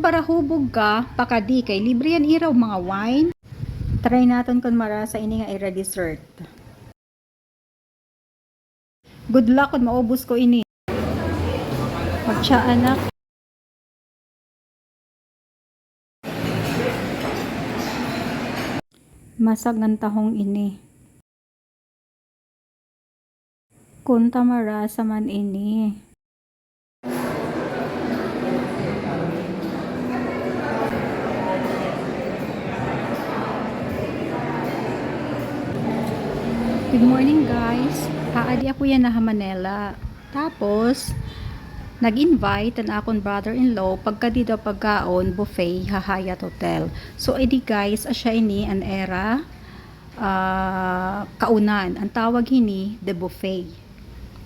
Kung para hubog ka, pakadi kay libre yan iraw mga wine. Try naton kun mara sa ini nga ira dessert. Good luck kung maubos ko ini. Pagtsa anak. Masag ng tahong ini. Kung tamara sa man ini. Good morning guys. Haadi ako yan na Manila. Tapos, nag-invite ang akong brother-in-law pagka dito pagkaon buffet Hahayat Hotel. So edi guys, asya ini an era kaunan. Ang tawag hini the buffet.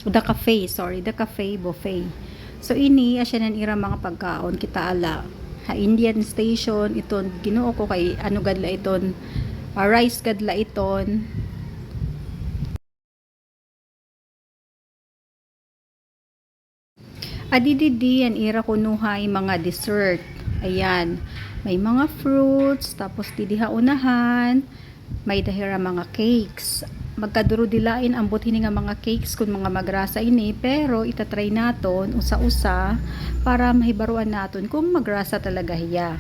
The cafe buffet. So ini asya nan ira mga pagkaon kita ala. Ha Indian station iton Ginoo ko kay ano gadla iton rice gadla iton. Adididi yan ira kunuhay mga dessert. Ayan, may mga fruits, tapos didiha unahan, may dahira mga cakes. Magkaduro dilain ang butin nga mga cakes kung mga magrasa ini, pero itatry naton usa-usa para mahibaruan naton kung magrasa talaga hiya.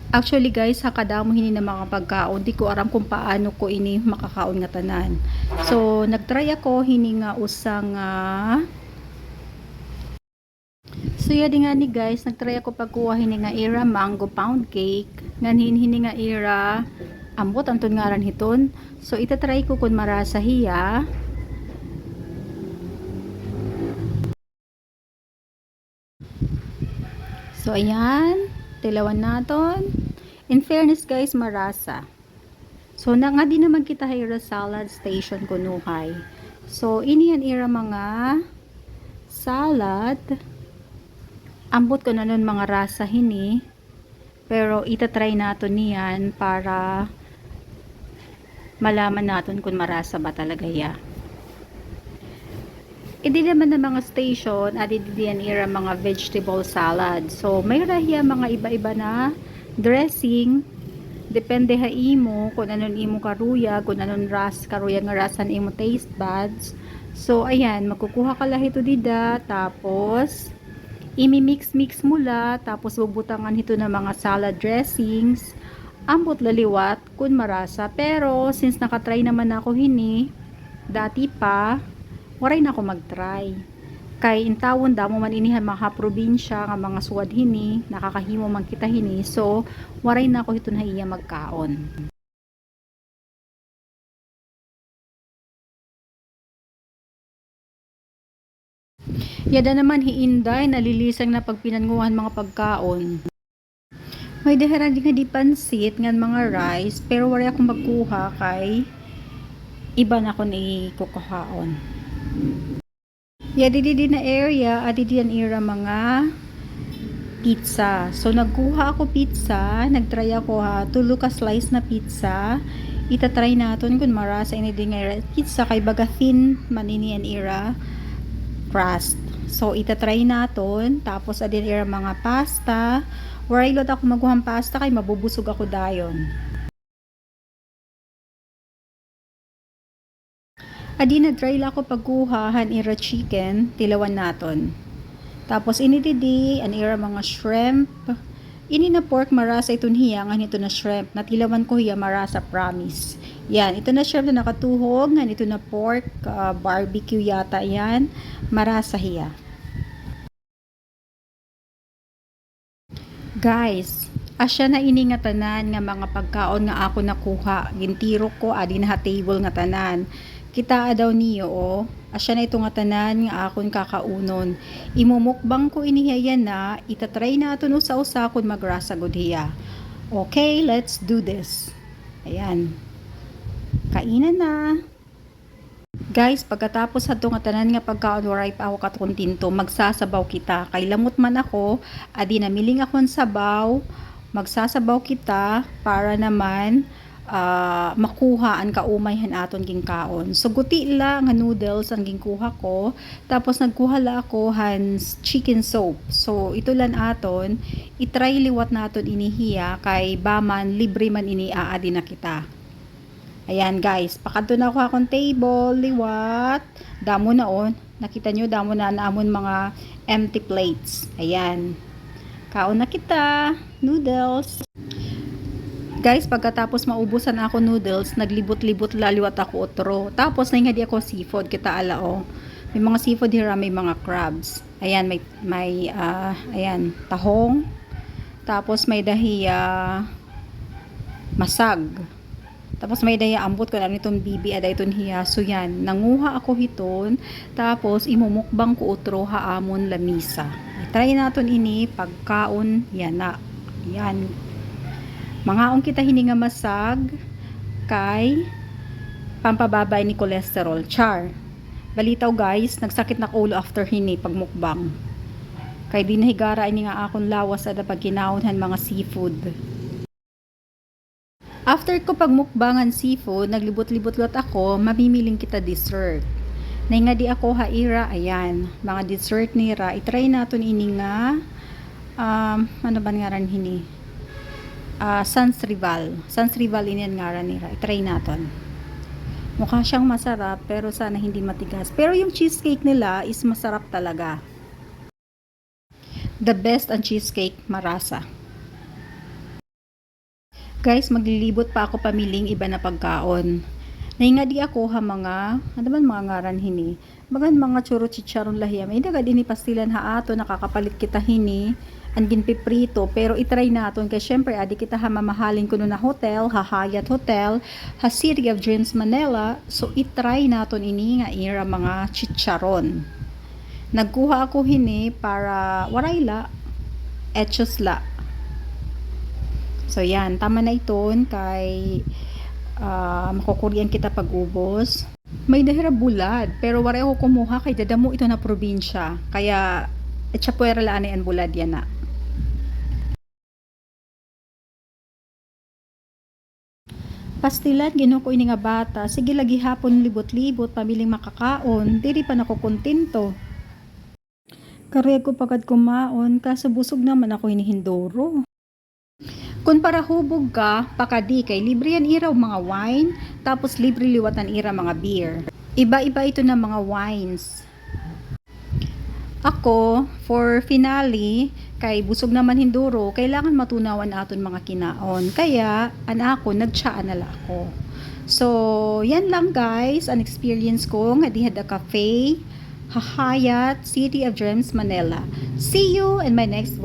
Actually guys, hakadamo hini na mga pagkaon, di ko aram kung paano ko ini makakaon nga tanan. So nagtry ako hini nga usang So yadi nga ni guys, nagtry ako pagkuha hini nga ira mango pound cake, ngan hini nga ira ambot anton ngaran hiton. So itatry ko kun marasa hiya. So ayan, tilawan naton. In fairness guys, marasa. So na nga di naman kita hira salad station kunuhay. So ini yan ira mga salad. Ambot ko na nun mga rasa hini, pero itatry natin niyan para malaman natin kung marasa ba talaga ya. Hindi naman na mga station at diyan ira mga vegetable salad. So may rahiya mga iba-iba na dressing, depende ha imo kung anon imo karuya, kung anon karuya nga rasan imo taste buds. So ayan, magkukuha ka lahito dida, tapos imi-mix mula, tapos bubutangan ito ng mga salad dressings, ambot laliwat kun marasa. Pero since nakatry naman ako hini dati pa, waray na ako magtry kay intawon damo man inihan mga probinsya nga mga suwad hini, nakakahimo man kita hini, so waray na ako ito na iya magkaon. Yada naman hiinday, nalilisang na pagpinanguhan mga pagkaon. May dahiran din nga di pansit ngan mga rice, pero wala akong magkuha kay iba na ako na kukuhaon. Yada di na area, at di yan ira mga pizza. So nagkuha ako pizza, nagtry ako tulo ka slice na pizza. Itatry natin kung marasa ini din nga pizza kay baga thin man ini yan ira crust. So itatry naton, tapos adin ira mga pasta. Waray lot ako maguhang pasta kay mabubusog ako dayon. Adi na try la ako pagkuhahan ira chicken, tilawan naton. Tapos inididi an ira mga shrimp. Ini na pork marasa iton hiya ngan ito na shrimp. Natilawan ko hiya marasa promise. Yan, ito na shrimp na nakatuhog, ngan ito na pork barbecue yata yan. Marasa hiya. Guys, asya na ini nga tanan nga mga pagkaon nga ako nakuha. Gintiro ko adi na table nga tanan. Kita daw niyo asya na ito nga tanan nga akon kakaunon. Imumukbang ko inihayan na, itatry na ito no sa usa kun magrasa gud hiya. Okay, let's do this. Ayan. Kainan na. Guys, pagkatapos ato nga tanan nga pagkaon waray pa ako katuntinto, magsasabaw kita. Kay lamot man ako, adi namiling akon sabaw, magsasabaw kita para naman makuha ang kaumayhan aton gingkaon. So guti lang nga noodles ang gingkuha ko. Tapos nagkuha la ako hans chicken soup. So ito lang aton, itry liwat naton inihiya kay baman libre man ini aadi na kita. Ayan guys, pakadto na ako akong table, liwat. Damo na on. Nakita nyo, damo na naamon mga empty plates. Ayan. Kaon na kita. Noodles. Guys, pagkatapos maubusan ako noodles, naglibot-libot laliwat ako otro. Tapos naingadi ako seafood, kita alao. May mga seafood here, may mga crabs. Ayan, may ayan, tahong. Tapos may dahiya masag. Tapos may daya ambot ko lang itong bibi aday itong hiya. So yan, nanguha ako hiton. Tapos imumukbang ko utro haamon lamisa. Try naton ini pagkaon yan na. Yan. Mangaon kita hininga masag kay pampababay ni cholesterol. Char. Balitaw guys, nagsakit na ulo after hini pagmukbang. Kay di nahigara ini nga akong lawas ada pagkinaonhan mga seafood. After ko pagmukbangan seafood, naglibot-libot-lot ako, mamimiling kita dessert. Nay nga di ako haira, ayan, mga dessert nira, itry naton ini nga, ano ba ngaran hini? Sans Rival. Sans Rival ini ngaran nira, itry naton. Mukha siyang masarap, pero sana hindi matigas. Pero yung cheesecake nila is masarap talaga. The best ang cheesecake, marasa. Guys, maglilibot pa ako pamiling iba na pagkaon. Nainga di ako ha mga, ano man mga ngaran hini. Bagan mga churo chicharon lahiyam. Hindi ka din pastilan ha ato, nakakapalit kita hini. Ang ginpiprito, pero itry naton. Kaya syempre, adi kita ha mamahalin ko na hotel, ha Hyatt Hotel, ha City of Dreams Manila. So, itry naton ini nga ira mga chicharon. Nagkuha ako hini para warayla, etchosla. So yan, tama na iton kay makukurian kita pag-ubos. May dahira bulad, pero wala ako kumuha kay dadamo ito na probinsya. Kaya etchapuera laan ang bulad yan na. Pastilan ginuko ini nga bata, sige lagi hapon libot-libot pamiling makakaon, diri pa nako kontento. Karya ko pagad kumaon, kaso busog naman ako hinihindoro. Kung para hubog ka, pakadi kay libre yan iraw mga wine, tapos libre liwatan ira mga beer. Iba-iba ito ng mga wines. Ako, for finale, kay busog naman hinduro, kailangan matunawan aton mga kinaon. Kaya, ako, nagtsaan nala ako. So, yan lang guys, ang experience ko nga diha da cafe, Hyatt, City of Dreams, Manila. See you in my next